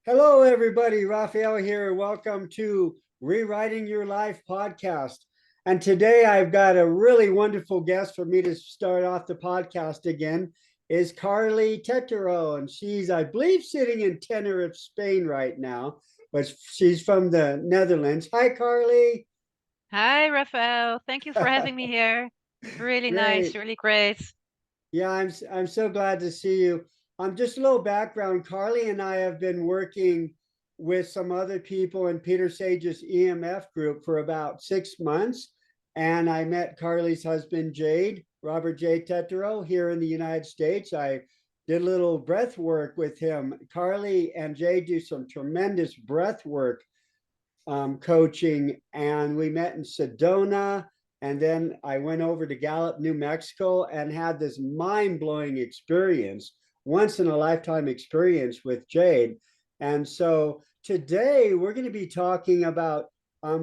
Hello, everybody. Raphael here. Welcome to Rewriting Your Life podcast. And today I've got a really wonderful guest for me to start off the podcast again. Is Carly Tettero, and she's, I believe, sitting in Tenerife, Spain right now, but she's from the Netherlands. Hi, Carly. Hi, Rafael. Thank you for having me here. Really nice, Great. really great. Yeah, I'm so glad to see you. Just a little background. Carly and I have been working with some other people in Peter Sage's EMF group for about 6 months, and I met Carly's husband Jade, Robert J. Tetero, here in the United States. I did a little breath work with him. Carly and Jade do some tremendous breath work coaching, and we met in Sedona. And then I went over to Gallup, New Mexico, and had this mind blowing experience, once in a lifetime experience with Jade. And so today we're going to be talking about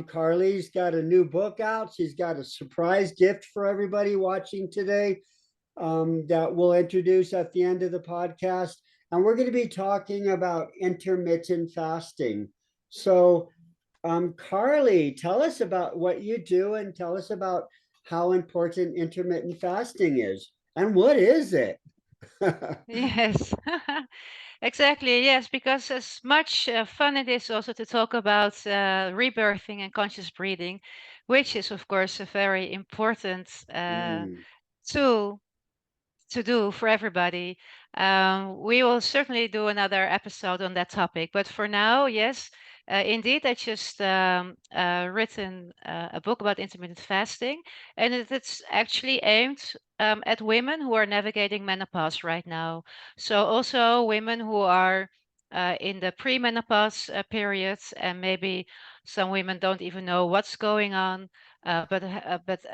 Carly's got a new book out. She's got a surprise gift for everybody watching today that we'll introduce at the end of the podcast. And we're going to be talking about intermittent fasting. So, Carly, tell us about what you do and tell us about how important intermittent fasting is and what is it? Yes, exactly. Yes, because as much fun it is also to talk about rebirthing and conscious breathing, which is, of course, a very important Mm. tool to do for everybody. We will certainly do another episode on that topic. But for now, yes, indeed, I just written a book about intermittent fasting, and it's actually aimed at women who are navigating menopause right now. So also women who are in the premenopause periods, and maybe some women don't even know what's going on, but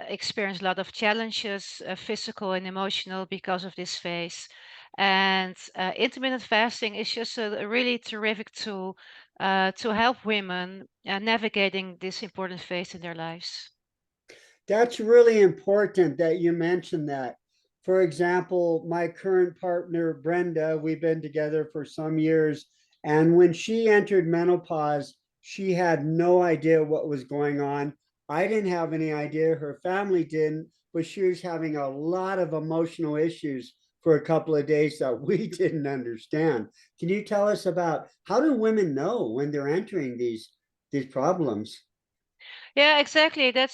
experience a lot of challenges, physical and emotional, because of this phase. And intermittent fasting is just a really terrific tool to help women navigating this important phase in their lives. That's really important that you mentioned that. For example, my current partner, Brenda, we've been together for some years. And when she entered menopause, she had no idea what was going on. I didn't have any idea. Her family didn't, but she was having a lot of emotional issues for a couple of days that we didn't understand. Can you tell us about how do women know when they're entering these problems? Yeah, exactly. That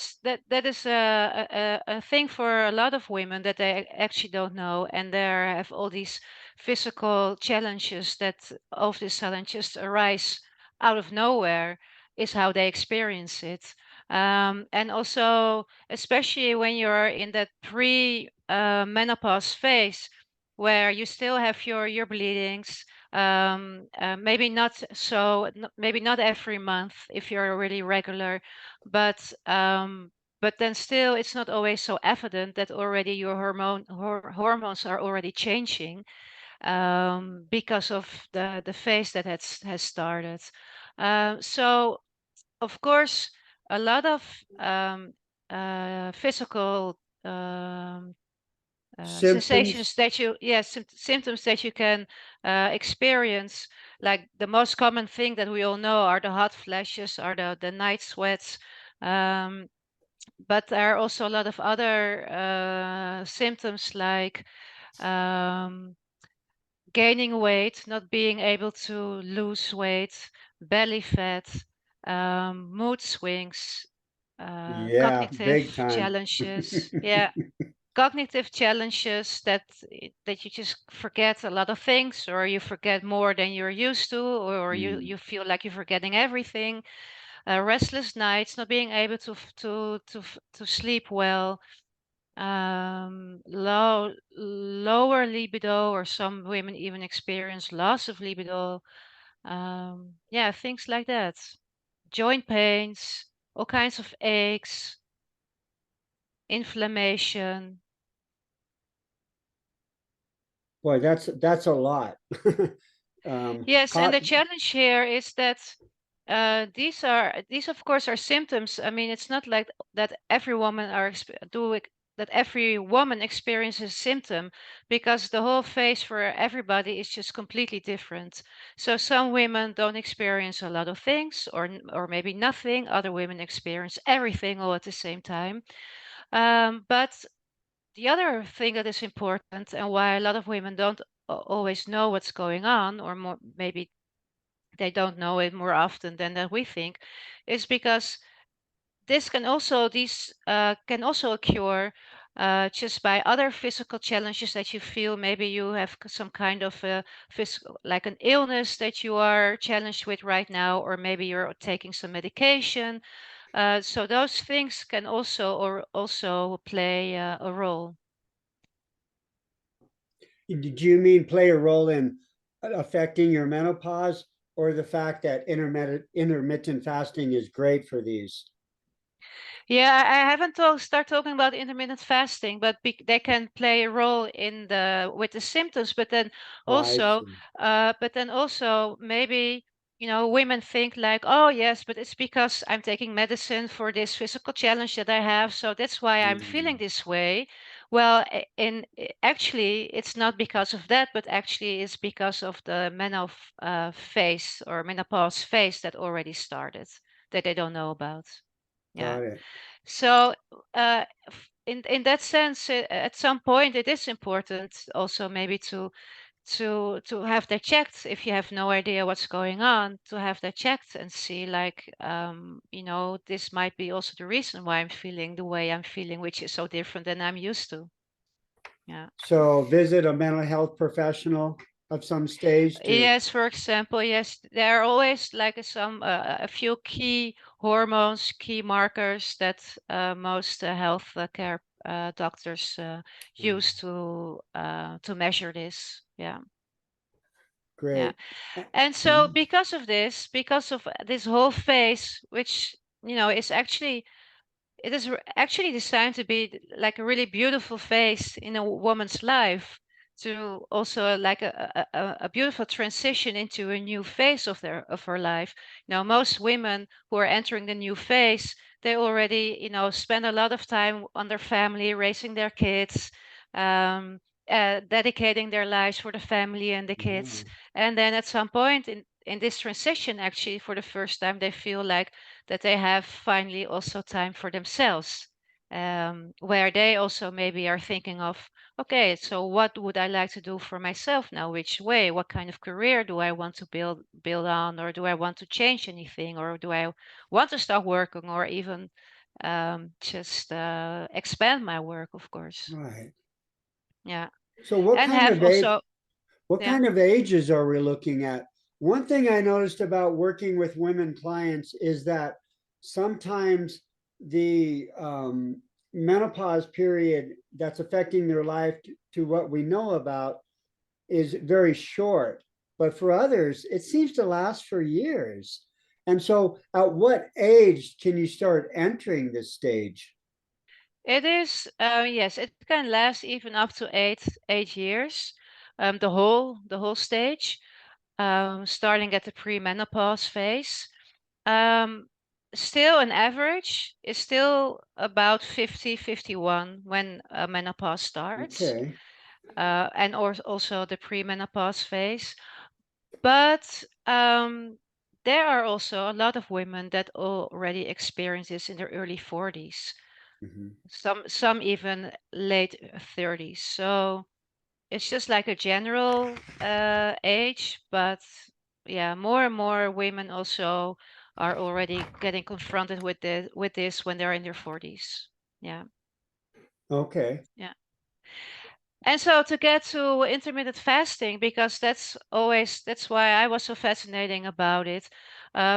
is a thing for a lot of women that they actually don't know, and they have all these physical challenges that all of a sudden just arise out of nowhere. Is how they experience it, and also especially when you're in that pre menopause phase, where you still have your bleedings. Maybe not so, maybe not every month if you're really regular, but then still it's not always so evident that already your hormones are already changing because of the phase that has started. So of course a lot of physical Symptoms? sensations that you, yes, symptoms that you can experience, like the most common thing that we all know are the hot flashes, are the night sweats. um, but there are also a lot of other symptoms, like um, gaining weight, not being able to lose weight, belly fat, mood swings, Yeah, big cognitive time. challenges. Yeah, cognitive challenges that you just forget a lot of things, or you forget more than you're used to, or you Mm. feel like you're forgetting everything. Restless nights, not being able to sleep well, lower libido, or some women even experience loss of libido. Yeah, things like that. Joint pains, all kinds of aches, inflammation. Boy, that's a lot. Yes, and How, the challenge here is that these of course are symptoms. I mean, it's not like that every woman are doing every woman experiences symptom, because the whole phase for everybody is just completely different. So some women don't experience a lot of things, or maybe nothing. Other women experience everything all at the same time. But the other thing that is important, and why a lot of women don't always know what's going on, or more maybe they don't know it more often than that we think, is because these can also occur just by other physical challenges that you feel. Maybe you have some kind of physical, like an illness that you are challenged with right now, or maybe you're taking some medication. So those things can also play a role. Do you mean play a role in affecting your menopause, or the fact that intermittent fasting is great for these? Yeah, I haven't start talking about intermittent fasting, but they can play a role in the with the symptoms. Oh, I Also, see. but then also maybe, women think like, oh yes, but it's because I'm taking medicine for this physical challenge that I have, so that's why I'm feeling Mm, this way. Well, actually, it's not because of that, but actually it's because of the phase or menopause phase that already started, that they don't know about. Yeah. got it. So, in that sense, at some point, it is important also maybe to have that checked. If you have no idea what's going on, to have that checked and see, like, this might be also the reason why I'm feeling the way I'm feeling, which is so different than I'm used to. Yeah. So visit a mental health professional of some stage to, Yes, for example, yes, there are always like a few key hormones, key markers that most health care doctors use to measure this. Yeah, yeah. great. And so because of this whole phase, which is actually actually designed to be like a really beautiful phase in a woman's life, to also like a beautiful transition into a new phase of her life. Most women who are entering the new phase, they already spend a lot of time on their family, raising their kids, um, dedicating their lives for the family and the Yeah, kids. And then at some point in this transition, actually for the first time, they feel like that they have finally also time for themselves, where they also maybe are thinking of, okay, so what would I like to do for myself now? Which way? What kind of career do I want to build on, or do I want to change anything, or do I want to start working, or even just expand my work, of course. right. Yeah, So what and kind have of age, also, what yeah. kind of ages are we looking at? One thing I noticed about working with women clients is that sometimes the menopause period that's affecting their life to what we know about is very short. But for others, it seems to last for years. And so, at what age can you start entering this stage? It is, yes, it can last even up to 8 years, the whole stage, starting at the premenopause phase. Um, Still, an average is still about 50, 51 when menopause starts, Okay. and also the premenopause phase. But there are also a lot of women that already experience this in their early 40s, Mhm. some even late 30s. So it's just like a general age, but yeah, more and more women also are already getting confronted with this when they're in their 40s. Yeah, Okay. yeah. And so to get to intermittent fasting, because that's why I was so fascinating about it.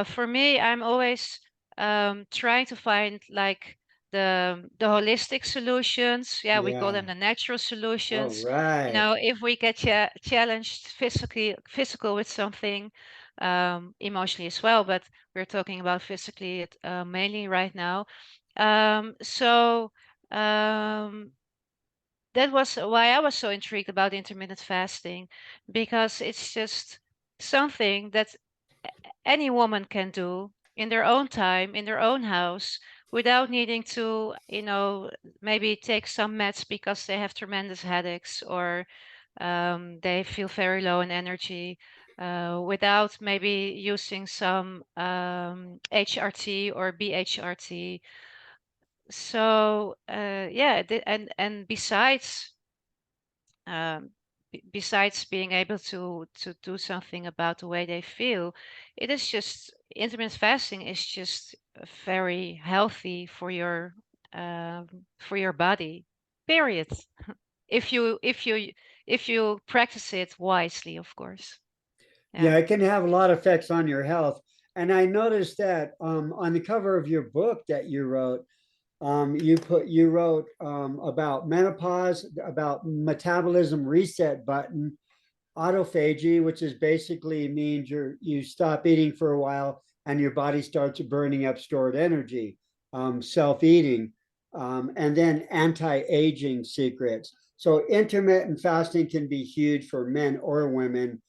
For me, I'm always trying to find like the holistic solutions. Yeah, we call them Yeah. the natural All solutions. right. If we get challenged physical with something, emotionally as well, but we're talking about physically mainly right now. So. That was why I was so intrigued about intermittent fasting, because it's just something that any woman can do in their own time, in their own house, without needing to, maybe take some meds because they have tremendous headaches, or they feel very low in energy, without maybe using some HRT or BHRT. So yeah, and um, besides being able to do something about the way they feel, it is just intermittent fasting is just very healthy for your body. Period. If you practice it wisely, of course. Yeah, Yeah. it can have a lot of effects on your health. And I noticed that on the cover of your book that you wrote, you wrote about menopause, about metabolism reset button, autophagy, which is basically means you stop eating for a while and your body starts burning up stored energy, self-eating, and then anti-aging secrets. So intermittent fasting can be huge for men or women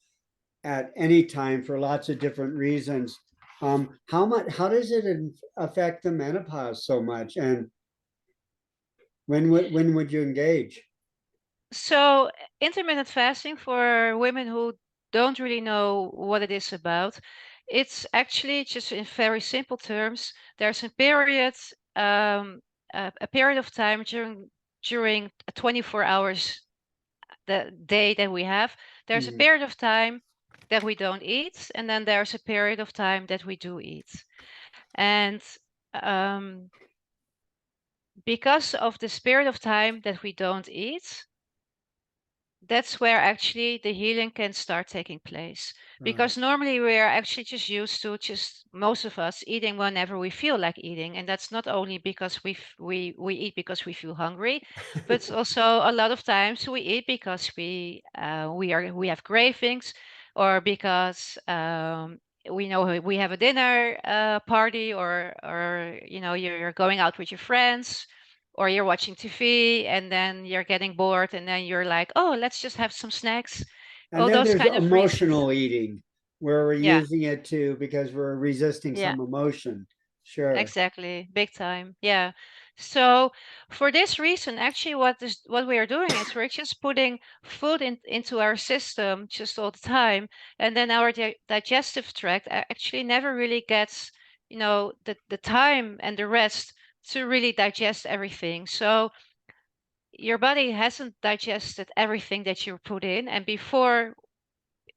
at any time for lots of different reasons. How does it affect the menopause so much, and when would you engage? So intermittent fasting, for women who don't really know what it is about, it's actually just in very simple terms. There's um, a period of time during 24 hours the day that we have. There's a Mhm. period of time that we don't eat, and then there's a period of time that we do eat. And um, because of this period of time that we don't eat, that's where actually the healing can start taking place. Right. Because normally we are actually just used to, just most of us, eating whenever we feel like eating, and that's not only because we eat because we feel hungry, but also a lot of times we eat because we have cravings, or because we know we have a dinner party, or you're going out with your friends, or you're watching TV and then you're getting bored and then you're like, oh, let's just have some snacks. And All then those there's kind of reasons. emotional eating where we're Yeah, using it to because we're resisting yeah, some emotion. Sure. exactly. Big time. Yeah. So for this reason, actually what we are doing is we're just putting food into our system just all the time. And then our digestive tract actually never really gets, the time and the rest to really digest everything. So your body hasn't digested everything that you put in, and before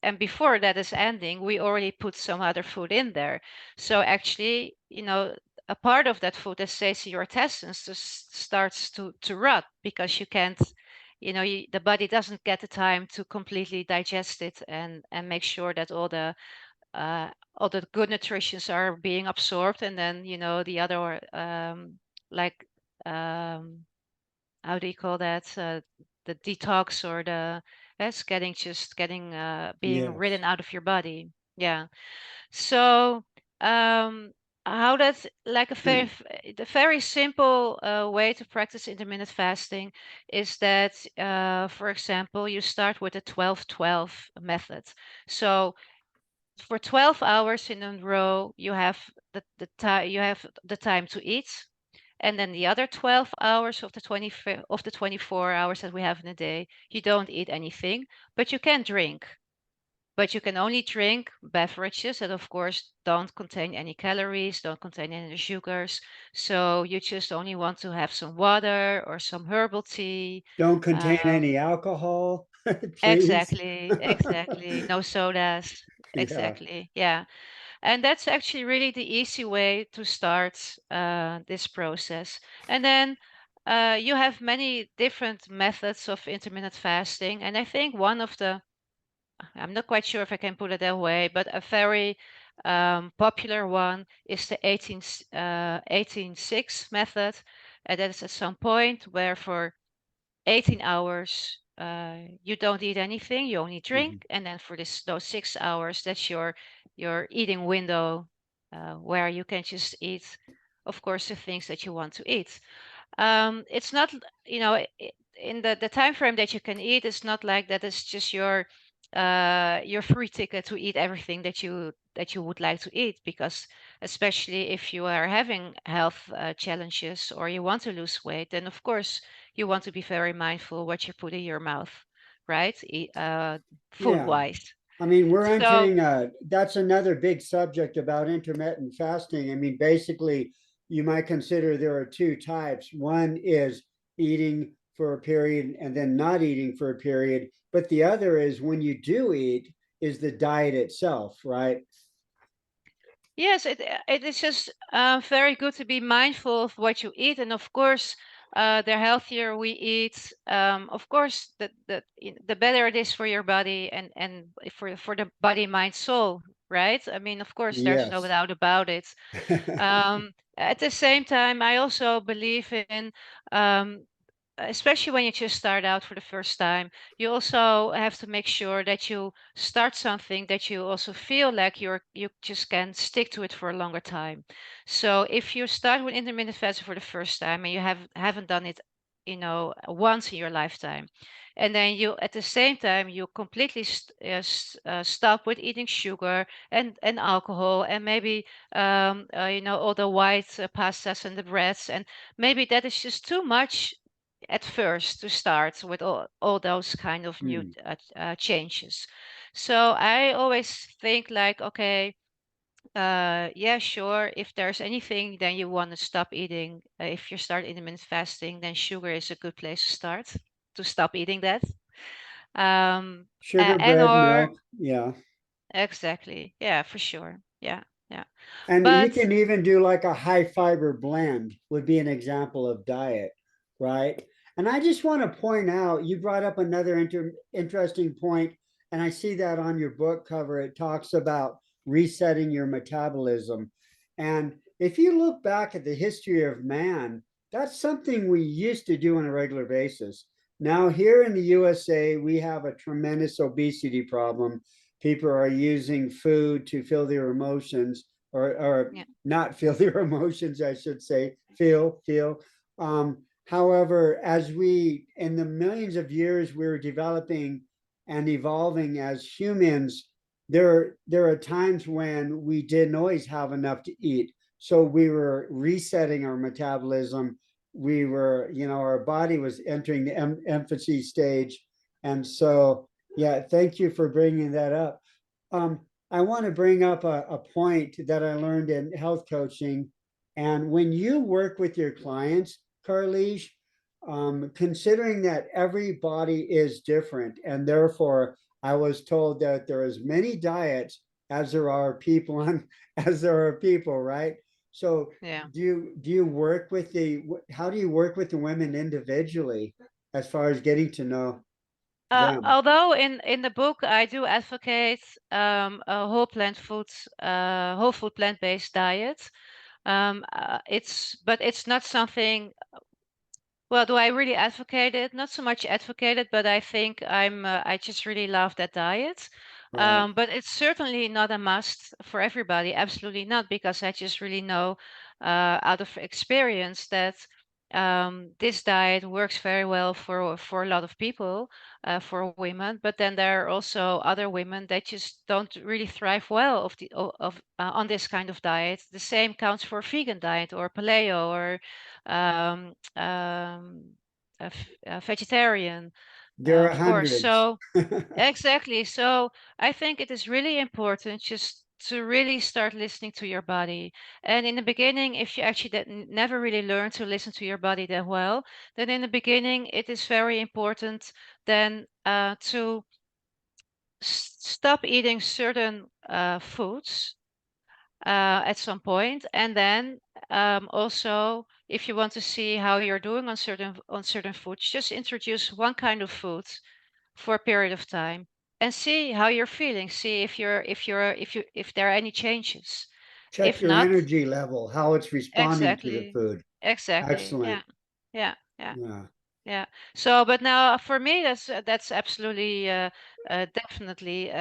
that is ending, we already put some other food in there. So actually, a part of that food that stays in your intestines just starts to rot, because you can't, the body doesn't get the time to completely digest it and make sure that uh, all the good nutritions are being absorbed, and then the other like um how do you call that? The detox, or that's getting being Yes. ridden out of your body. Yeah. So um, how that like the very simple way to practice intermittent fasting is that, for example, you start with a 12-12 method. So for 12 hours in a row, you have the time to eat, and then the other 12 hours of the 24 hours that we have in a day, you don't eat anything, but you can drink. But you can only drink beverages that, of course, don't contain any calories, don't contain any sugars. So you just only want to have some water or some herbal tea. Don't contain any Um, alcohol, please. exactly, exactly. No sodas. Yeah. Exactly. Yeah. And that's actually really the easy way to start this process. And then you have many different methods of intermittent fasting. And I think I'm not quite sure if I can put it that way, but a very popular one is the 18-6 method. And that is at some point where for 18 hours you don't eat anything, you only Mhm. drink, and then for those 6 hours, that's your eating window, where you can just eat, of course, the things that you want to eat. It's not, in the time frame that you can eat, it's not like that. It's just your free ticket to eat everything that you would like to eat, because especially if you are having health challenges or you want to lose weight, then of course you want to be very mindful what you put in your mouth, right? Food Yeah. wise. I mean, we're So entering that's another big subject about intermittent fasting. I mean, basically, you might consider there are two types. One is eating for a period and then not eating for a period, but the other is when you do eat, is the diet itself, right? yes, it is just very good to be mindful of what you eat, and of course, the healthier we eat, of course, the better it is for your body and for the body, mind, soul, right? I mean, of course, there's no Yes. doubt about it. At the same time, I also believe in um, especially when you just start out for the first time, you also have to make sure that you start something that you also feel like you just can stick to it for a longer time. So if you start with intermittent fasting for the first time and you haven't done it, once in your lifetime, and then you at the same time you completely stop with eating sugar and alcohol and maybe all the white pastas and the breads, and maybe that is just too much at first to start with all those kind of new Hmm. changes. So I always think like, okay, yeah, sure. If there's anything, then you want to stop eating. If you start intermittent fasting, then sugar is a good place to start to stop eating that. Um, Sugar, and bread, or milk. Yeah. exactly, yeah, for sure, yeah, yeah. And you But can even do like a high fiber blend, would be an example of diet, right? And I just want to point out, you brought up another interesting point, and I see that on your book cover. It talks about resetting your metabolism. And if you look back at the history of man, that's something we used to do on a regular basis. Now, here in the USA, we have a tremendous obesity problem. People are using food to fill their emotions, or yeah, not feel their emotions, I should say, feel. However, as we, in the millions of years we're developing and evolving as humans, there are times when we didn't always have enough to eat. So we were resetting our metabolism. We were, our body was entering the infancy stage. And so, yeah, thank you for bringing that up. Um, I want to bring up a point that I learned in health coaching. And when you work with your clients, Carlige, considering that every body is different, and therefore I was told that there are as many diets as there are people on as there are people, right? So yeah. do you work with the how do you work with the women individually as far as getting to know them? Although in the book I do advocate a whole food plant-based diet. It's not something. Well, do I really advocate it? Not so much advocate it, but I think I just really love that diet. Right. But it's certainly not a must for everybody. Absolutely not, because I just really know out of experience that this diet works very well for a lot of people, for women. But then there are also other women that just don't really thrive well on this kind of diet. The same counts for vegan diet or paleo or um, um, vegetarian, There are of course. hundreds. So exactly. So I think it is really important just to really start listening to your body. And in the beginning, if you actually never really learn to listen to your body that well, then in the beginning it is very important then to stop eating certain foods at some point, and then also if you want to see how you're doing on certain foods, just introduce one kind of food for a period of time and see how you're feeling. See if there are any changes. Check If your not, energy level, how it's responding to the exactly, food. exactly, Excellent. yeah, yeah, yeah. Yeah. Yeah. So, but now for me, that's absolutely, definitely,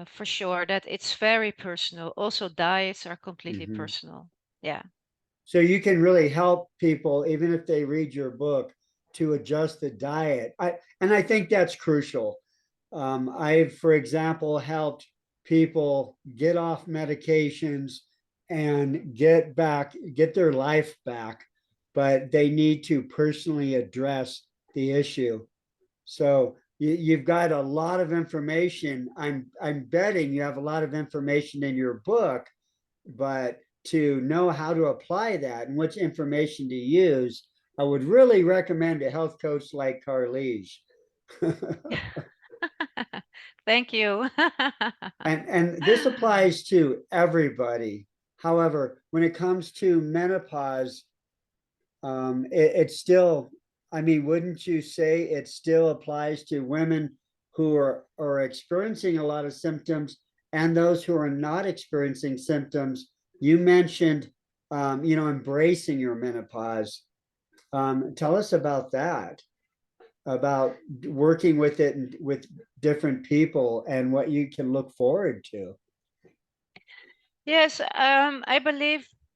for sure that it's very personal. Also, diets are completely Hmm. personal. Yeah. So you can really help people, even if they read your book, to adjust the diet. And I think that's crucial. I've, for example, helped people get off medications and get their life back, but they need to personally address the issue. So you've got a lot of information. I'm betting you have a lot of information in your book, but to know how to apply that and which information to use, I would really recommend a health coach like Carlige. Thank you. And this applies to everybody. However, when it comes to menopause, it's still, I mean, wouldn't you say it still applies to women who are experiencing a lot of symptoms and those who are not experiencing symptoms? You mentioned, embracing your menopause. Tell us about that, about working with it and with different people and what you can look forward to. Yes,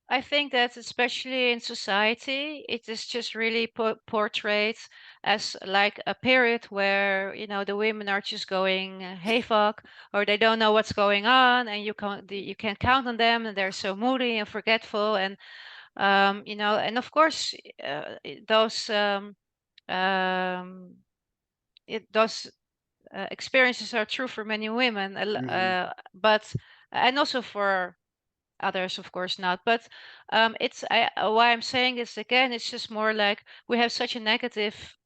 I think that especially in society, it is just really portrayed as like a period where, the women are just going hayfuck, or they don't know what's going on, and you can't count on them, and they're so moody and forgetful, and and of course, those um, those experiences are true for many women, Mhm. but and also for others, of course not. But why I'm saying this again, it's just more like we have such a negative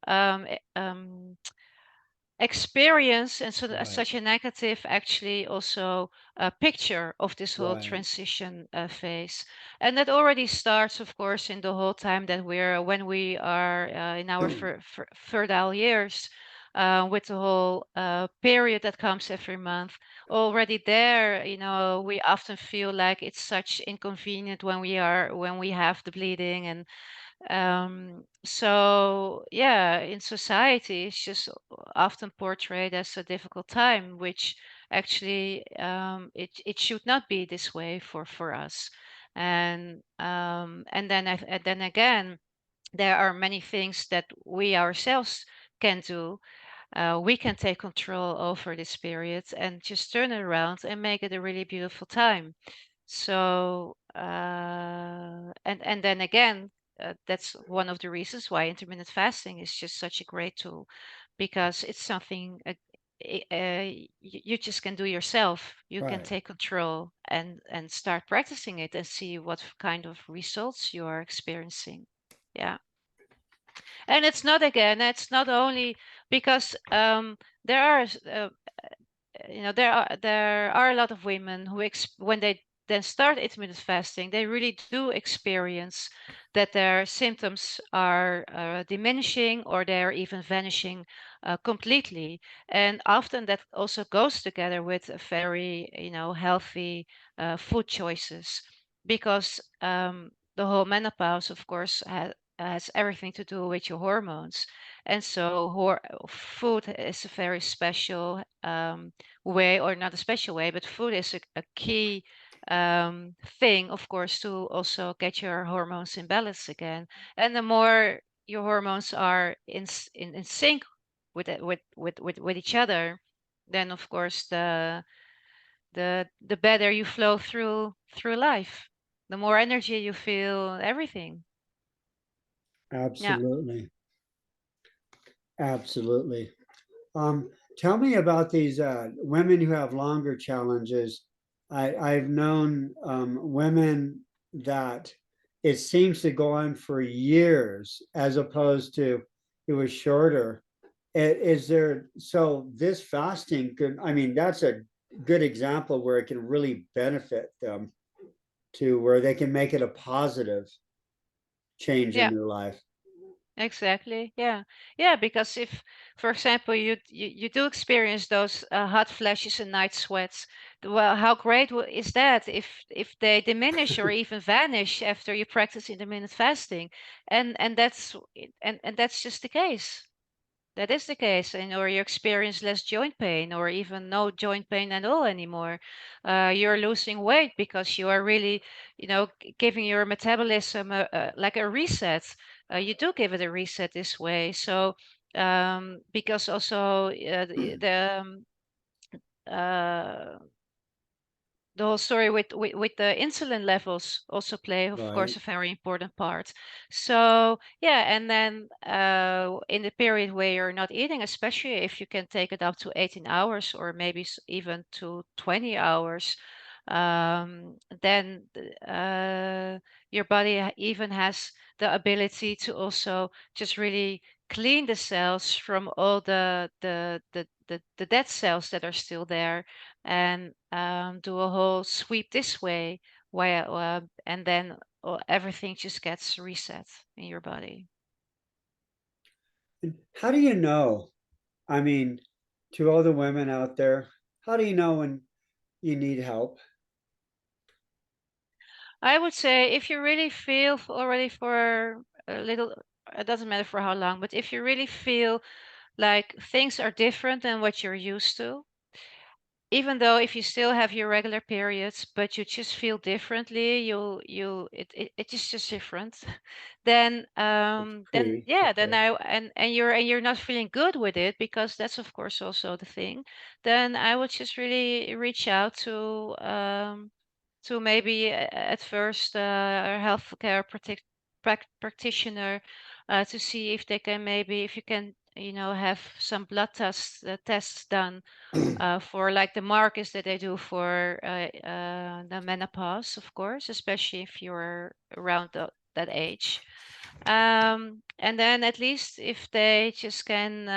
experience, and so Right, such a negative actually also picture of this whole right. transition phase. And that already starts, of course, in the whole time that when we are in our fertile years, with the whole period that comes every month. Already there, we often feel like it's such inconvenient when we have the bleeding, and so yeah, in society, it's just often portrayed as a difficult time, which actually it should not be this way for us. And then again, there are many things that we ourselves can do. We can take control over this period and just turn it around and make it a really beautiful time. So, and then again, that's one of the reasons why intermittent fasting is just such a great tool, because it's something you just can do yourself. You can Right. take control and start practicing it and see what kind of results you are experiencing. Yeah. And it's not only because there are there are a lot of women who when they then start intermittent fasting, they really do experience that their symptoms are diminishing, or they're even vanishing completely. And often that also goes together with a very healthy food choices, because the whole menopause, of course, has everything to do with your hormones. And so food is a very special way, or not a special way, but food is a key thing, of course, to also get your hormones in balance again. And the more your hormones are in sync with each other, then of course the better you flow through life, the more energy you feel, everything. Yeah. Absolutely. Absolutely. Um, Tell me about these women who have longer challenges. I've known women that it seems to go on for years as opposed to it was shorter. Is there, so this fasting could, I mean, that's a good example where it can really benefit them to where they can make it a positive change in Yeah. their life. Exactly. Yeah. Yeah. Because if, for example, you do experience those hot flashes and night sweats, well, how great is that if they diminish or even vanish after you practice intermittent fasting, and that's just the case. That is the case, and or you experience less joint pain, or even no joint pain at all anymore. You're losing weight because you are really, giving your metabolism like a reset. You do give it a reset this way. So Because also uh, the whole story with the insulin levels also play, of Right. course, a very important part. So yeah, and then in the period where you're not eating, especially if you can take it up to 18 hours or maybe even to 20 hours, then your body even has the ability to also just really clean the cells from all the dead cells that are still there, and do a whole sweep this way, while and then everything just gets reset in your body. And how do you know? I mean, to all the women out there, how do you know when you need help? I would say if you really feel already for a little, it doesn't matter for how long, but if you really feel like things are different than what you're used to, even though if you still have your regular periods, but you just feel differently, it is just different, then Pre, yeah, then okay. you're not feeling good with it, because that's of course also the thing. Then I would just really reach out to maybe at first a healthcare practitioner, to see if they can, maybe if you can, have some blood tests done, for like the markers that they do for the menopause, of course, especially if you're around that age. And then at least if they just can,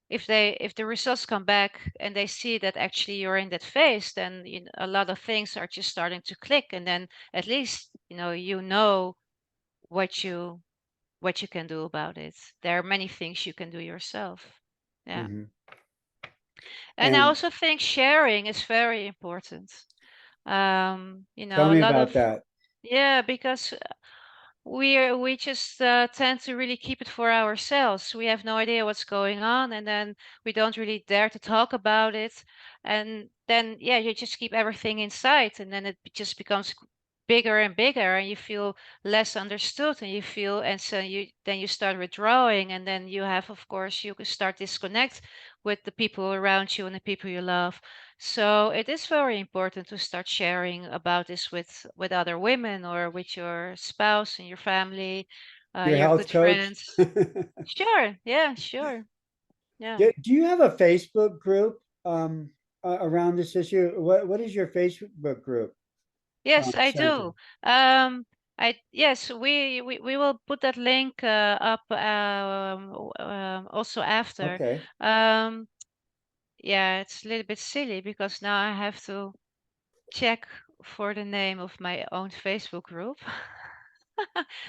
if the results come back and they see that actually you're in that phase, then a lot of things are just starting to click, and then at least you know what you can do about it. There are many things you can do yourself. Yeah. Mhm. And I And also think sharing is very important. tell A me lot about of, that. yeah, because we just tend to really keep it for ourselves. We have no idea what's going on, and then we don't really dare to talk about it. And then, yeah, you just keep everything inside, and then it just becomes bigger and bigger, and you feel less understood, and so you start withdrawing, and then you have, of course, you can start disconnect with the people around you and the people you love. So it is very important to start sharing about this with other women, or with your spouse and your family, Your your good health coach? friends. Sure. Yeah, sure. Yeah. Do you have a Facebook group around this issue? What is your Facebook group Yes, I centered? do. Yes, we will put that link up also after. Okay. Um, yeah, it's a little bit silly because now I have to check for the name of my own Facebook group.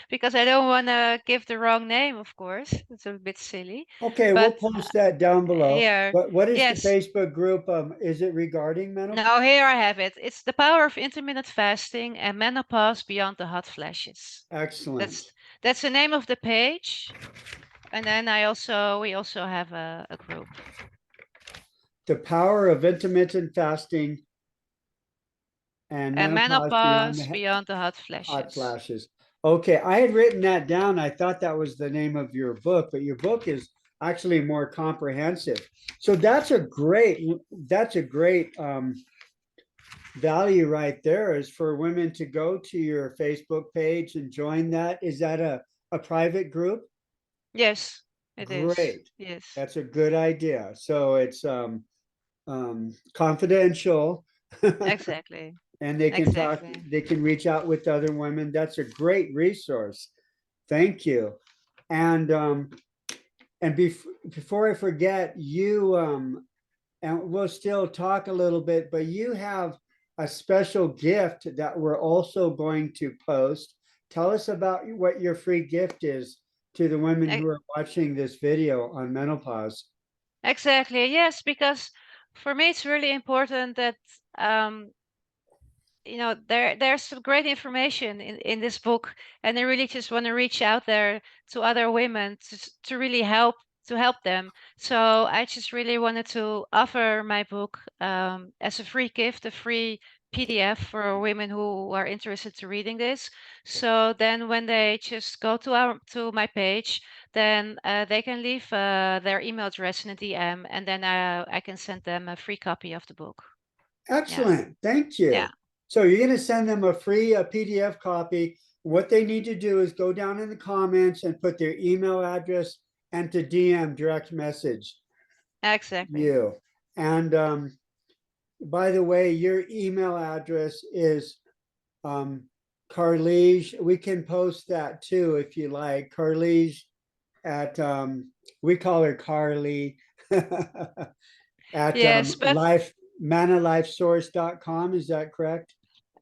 Because I don't want to give the wrong name, of course. It's a bit silly. Okay, we'll But post that down below. here, What is the yes. Facebook group? Is it regarding menopause? Now here I have it. It's the power of intermittent fasting and menopause beyond the hot flashes. That's Excellent. that's the name of the page. And then we also have a group. The power of intermittent fasting and And menopause beyond menopause the beyond the hot hot flashes. flashes. Okay, I had written that down. I thought that was the name of your book, but your book is actually more comprehensive. So that's a great value right there, is for women to go to your Facebook page and join that. Is that a private group? Yes, it is. Great. Yes. That's a good idea. So it's confidential. Exactly. And they can talk, Exactly. they can reach out with other women. That's a great resource. Thank you. And before I forget, and we'll still talk a little bit, but you have a special gift that we're also going to post. Tell us about what your free gift is to the women E- who are watching this video on menopause. Exactly. Yes, because for me it's really important that um there's some great information in this book, and I really just want to reach out there to other women to really help them. So I just really wanted to offer my book as a free gift, a free PDF for women who are interested to reading this. So then when they just go to my page, then they can leave their email address in a DM, and then I can send them a free copy of the book. Yeah. Excellent. Thank you. Yeah. So you're going to send them a free PDF copy. What they need to do is go down in the comments and put their email address and to DM direct message Exactly. you. And by the way, your email address is Carlige. We can post that too if you like. Carlige at we call her Carly at Yes, but life manalifesource.com. Is that correct?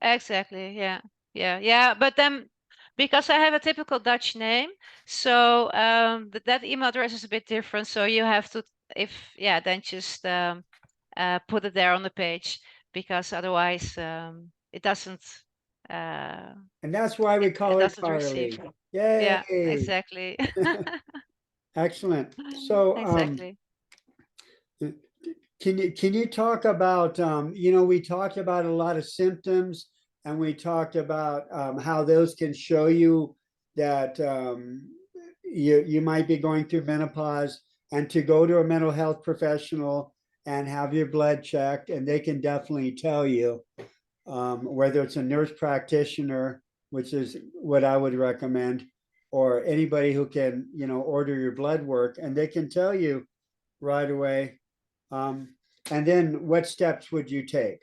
exactly. Yeah. Yeah. Yeah. But then because I have a typical Dutch name, so that email address is a bit different. So you have to, if yeah, then just put it there on the page, because otherwise it doesn't uh, And that's why we it call her doesn't receive. Carly. Yeah, Yay. exactly. Excellent. So Exactly. can you talk about we talked about a lot of symptoms, and we talked about how those can show you that you might be going through menopause, and to go to a mental health professional and have your blood checked, and they can definitely tell you whether it's a nurse practitioner, which is what I would recommend, or anybody who can order your blood work, and they can tell you right away. And then what steps would you take?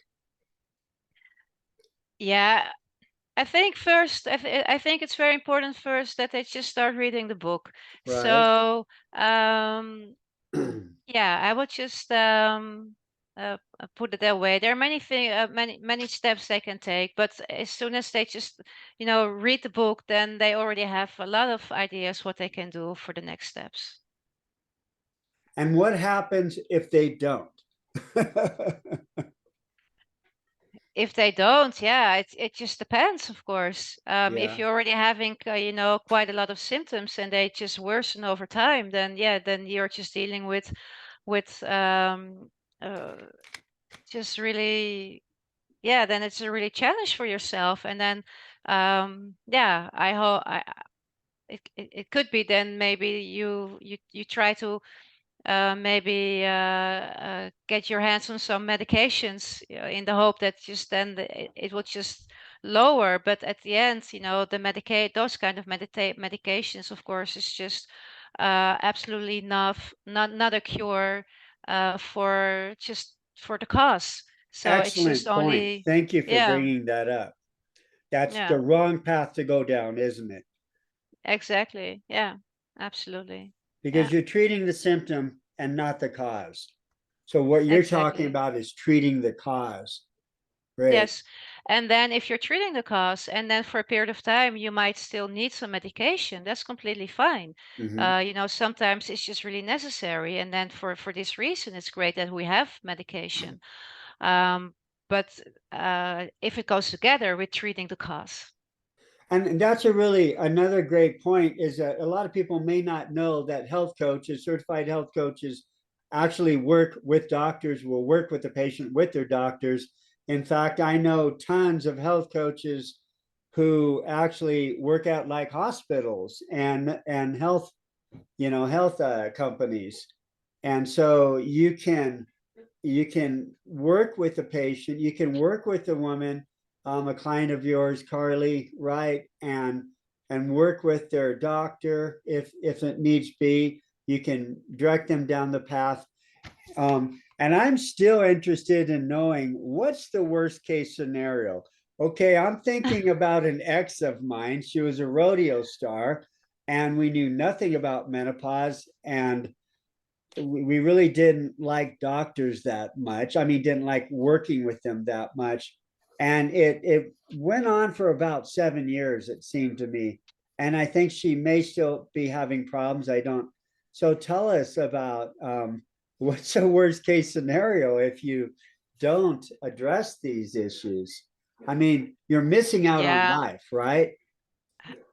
Yeah, I think first, I think it's very important first that they just start reading the book. Right. So, yeah, I would just put it that way. There are many steps they can take, but as soon as they just, read the book, then they already have a lot of ideas what they can do for the next steps. And what happens if they don't? If they don't, yeah, it just depends, of course. If Yeah. you're already having, quite a lot of symptoms and they just worsen over time, then yeah, then you're just dealing with uh, just really, yeah, then it's a really challenge for yourself. And then, yeah, I hope it could be then maybe you try to maybe get your hands on some medications, in the hope that just then it will just lower. But at the end, the medicate those kind of medications, of course, is just absolutely not a cure for the cause. So it's just Excellent point. only, Thank you for yeah, bringing that up. That's yeah, the wrong path to go down, isn't it? exactly, yeah, absolutely, yeah, Because you're treating the symptom and not the cause. So what you're talking exactly. about is treating the cause. Great. Yes. And then if you're treating the cause and then for a period of time you might still need some medication, that's completely fine. Mm-hmm. Sometimes it's just really necessary. And then for this reason, it's great that we have medication. Um, but if it goes together with treating the cause. And that's a really another great point, is that a lot of people may not know that health coaches, certified health coaches, actually work with doctors, will work with the patient with their doctors. In fact, I know tons of health coaches who actually work at like hospitals and health companies. And so you can work with the patient, you can work with the woman, a client of yours, Carly, right, and work with their doctor if it needs be. You can direct them down the path. And I'm still interested in knowing what's the worst case scenario. Okay, I'm thinking about an ex of mine. She was a rodeo star, and we knew nothing about menopause, and we really didn't like doctors that much. I mean, didn't like working with them that much. And it went on for about 7 years, it seemed to me. And I think she may still be having problems. I don't. So tell us about what's the worst case scenario if you don't address these issues. I mean, you're missing out on Yeah. life, right?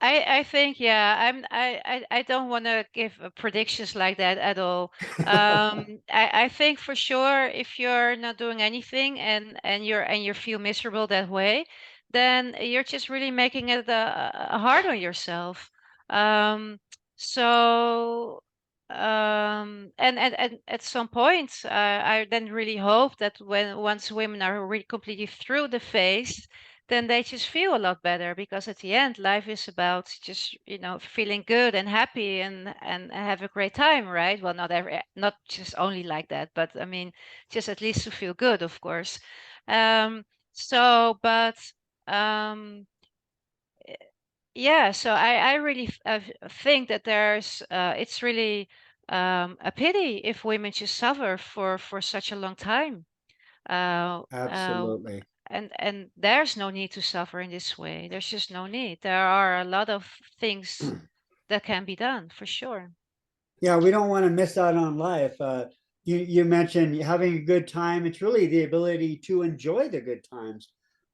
I think, yeah, I don't want to give predictions like that at all. I think for sure if you're not doing anything and you feel miserable that way, then you're just really making it hard on yourself. Um, so and at some point, I then really hope that once women are really completely through the phase, then they just feel a lot better, because at the end life is about just feeling good and happy and have a great time, right? Well, not just only like that, but I mean just at least to feel good, of course. But um eh, yeah, so I really think that there's it's really a pity if women just suffer for such a long time. uh, uh, Absolutely. and there's no need to suffer in this way. There's just no need. There are a lot of things that can be done for sure. Yeah, we don't want to miss out on life. You mentioned having a good time. It's really the ability to enjoy the good times.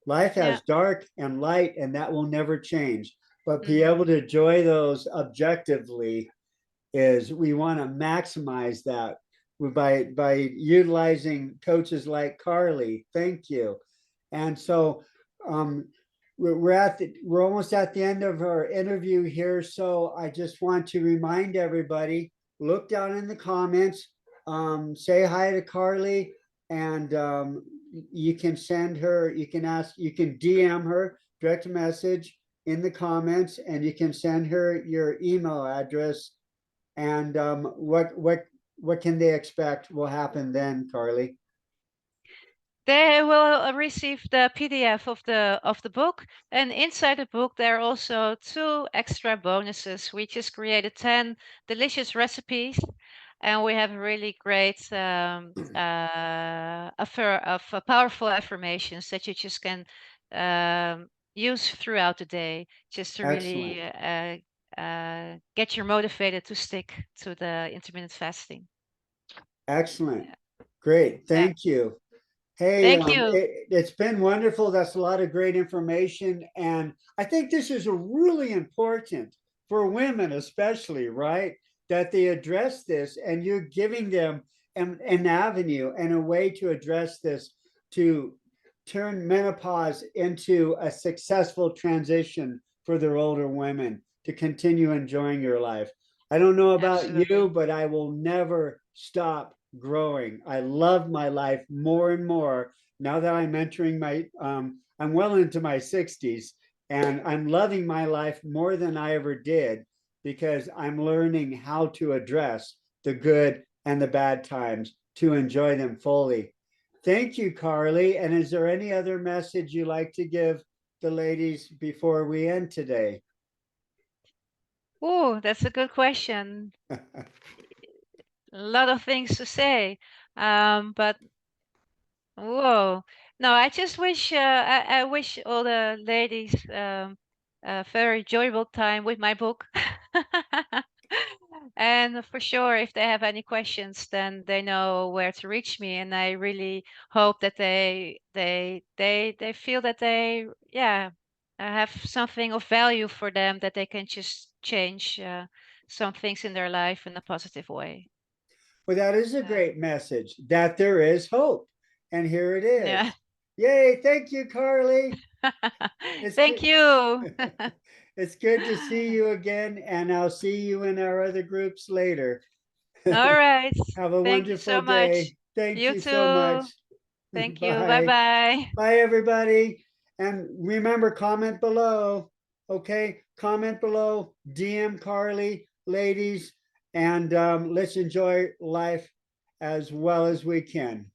Life Yeah. has dark and light, and that will never change. But be able Hmm. to enjoy those objectively is we want to maximize that by utilizing coaches like Carly. Thank you. And so um, we're almost at the end of our interview here. So I just want to remind everybody, look down in the comments, say hi to Carly, and you can send her, you can ask, you can DM her, direct message in the comments, and you can send her your email address. And what can they expect will happen then, Carly? They will receive the PDF of the book, and inside the book there are also two extra bonuses. We just created 10 delicious recipes, and we have really great powerful affirmations that you just can use throughout the day, just to really Excellent. get you motivated to stick to the intermittent fasting. Excellent. Great. Yeah. Thank you. Hey, Thank you. it's been wonderful. That's a lot of great information. And I think this is a really important for women, especially, right? That they address this, and you're giving them an avenue and a way to address this to turn menopause into a successful transition for their older women to continue enjoying your life. I don't know about you, Absolutely. but I will never stop growing. I love my life more and more now that I'm entering I'm well into my 60s, and I'm loving my life more than I ever did because I'm learning how to address the good and the bad times to enjoy them fully. Thank you, Carly. And is there any other message you like to give the ladies before we end today? Oh, that's a good question. A lot of things to say. But whoa. No, I just wish I wish all the ladies a very enjoyable time with my book. And for sure, if they have any questions, then they know where to reach me. And I really hope that they feel that they, yeah, have something of value for them, that they can just change some things in their life in a positive way. Well, that is a Yeah. great message that there is hope. And here it Yeah. is. Yay. Thank you, Carly. It's Thank good. you. It's good to see you again, and I'll see you in our other groups later. All right. Have a Thank you wonderful so much. day. Thank You you so much. too. Thank you. Bye Bye. bye. Bye, everybody. And remember, comment below. Okay, comment below. DM Carly, ladies, and let's enjoy life as well as we can.